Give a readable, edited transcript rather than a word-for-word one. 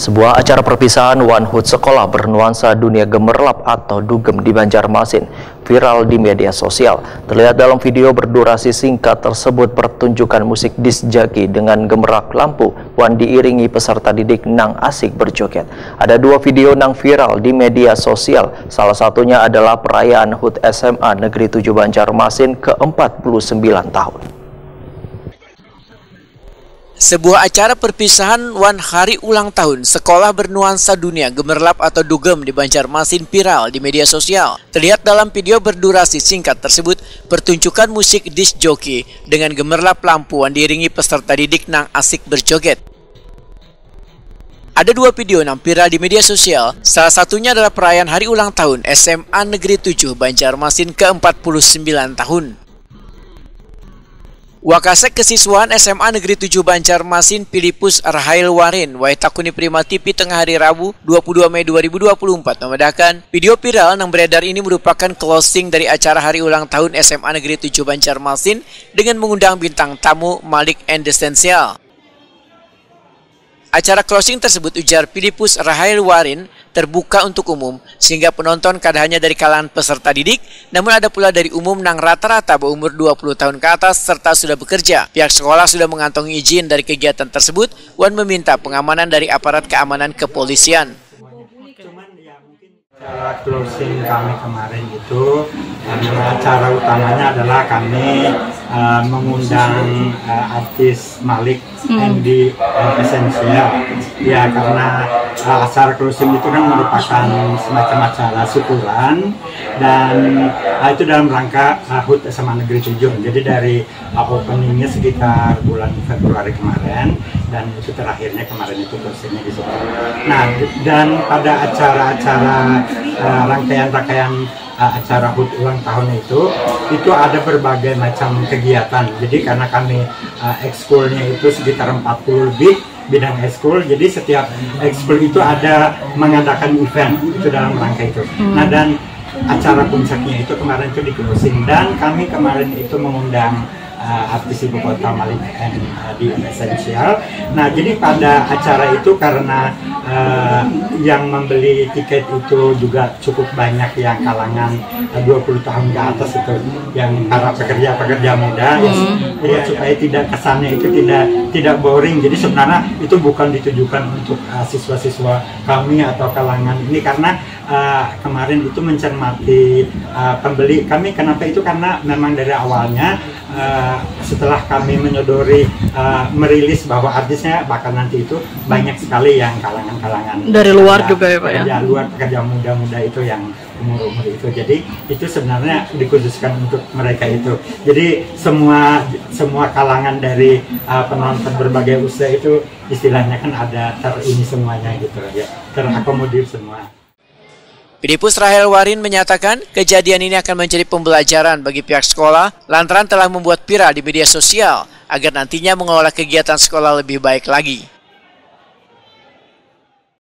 Sebuah acara perpisahan One Hood sekolah bernuansa dunia gemerlap atau dugem di Banjarmasin viral di media sosial. Terlihat dalam video berdurasi singkat tersebut pertunjukan musik disc jockey dengan gemerlap lampu Wan diiringi peserta didik nang asik berjoget. Ada dua video nang viral di media sosial. Salah satunya adalah perayaan HUT SMA Negeri 7 Banjarmasin ke-49 tahun. Sebuah acara perpisahan Wan hari ulang tahun sekolah bernuansa dunia gemerlap atau dugem di Banjarmasin viral di media sosial. Terlihat dalam video berdurasi singkat tersebut pertunjukan musik disc jockey dengan gemerlap lampu Wan diiringi peserta didik nang asik berjoget. Ada dua video yang viral di media sosial, salah satunya adalah perayaan hari ulang tahun SMA Negeri 7 Banjarmasin ke-49 tahun. Wakasek Kesiswaan SMA Negeri 7 Banjarmasin Filipus Rahail Warin Waitakuni Prima TV tengah hari Rabu 22 Mei 2024 membedakan video viral yang beredar ini merupakan closing dari acara hari ulang tahun SMA Negeri 7 Banjarmasin dengan mengundang bintang tamu Malik and Essential. Acara closing tersebut, ujar Filipus Rahail Warin, terbuka untuk umum sehingga penonton kada hanya dari kalangan peserta didik, namun ada pula dari umum nang rata-rata berumur 20 tahun ke atas serta sudah bekerja. Pihak sekolah sudah mengantongi izin dari kegiatan tersebut. Wan meminta pengamanan dari aparat keamanan kepolisian. Acara closing kami kemarin itu, acara utamanya adalah kami mengundang artis Malik Andy Essential. Ya, karena acara closing itu kan merupakan semacam acara syukuran dan itu dalam rangka HUT SMA Negeri 7. Jadi dari openingnya sekitar bulan Februari kemarin dan itu terakhirnya kemarin itu closingnya di situ. Nah, dan pada acara-acara rangkaian acara HUT ulang tahun itu ada berbagai macam kegiatan. Jadi karena kami ekskulnya itu sekitar 40 lebih bidang ekskul, jadi setiap ekskul itu ada mengadakan event itu dalam rangka itu. Nah, dan acara puncaknya itu kemarin itu di closing dan kami kemarin itu mengundang artis ibu kota Malik and Essential. Nah, jadi pada acara itu karena yang membeli tiket itu juga cukup banyak yang kalangan 20 tahun ke atas itu, yang para pekerja muda, ya supaya tidak kesannya itu tidak boring. Jadi sebenarnya itu bukan ditujukan untuk siswa-siswa kami atau kalangan ini, karena kemarin itu mencermati pembeli kami. Kenapa itu? Karena memang dari awalnya setelah kami menyodori merilis bahwa artisnya bakal nanti itu banyak sekali yang kalangan dari luar juga ya Pak ya? Ya, luar pekerja muda itu yang umur itu. Jadi itu sebenarnya dikhususkan untuk mereka itu. Jadi semua kalangan dari penonton berbagai usia itu istilahnya kan ada ini semuanya gitu ya, terakomodir semua. Filipus Rahail Warin menyatakan kejadian ini akan menjadi pembelajaran bagi pihak sekolah lantaran telah membuat viral di media sosial agar nantinya mengelola kegiatan sekolah lebih baik lagi.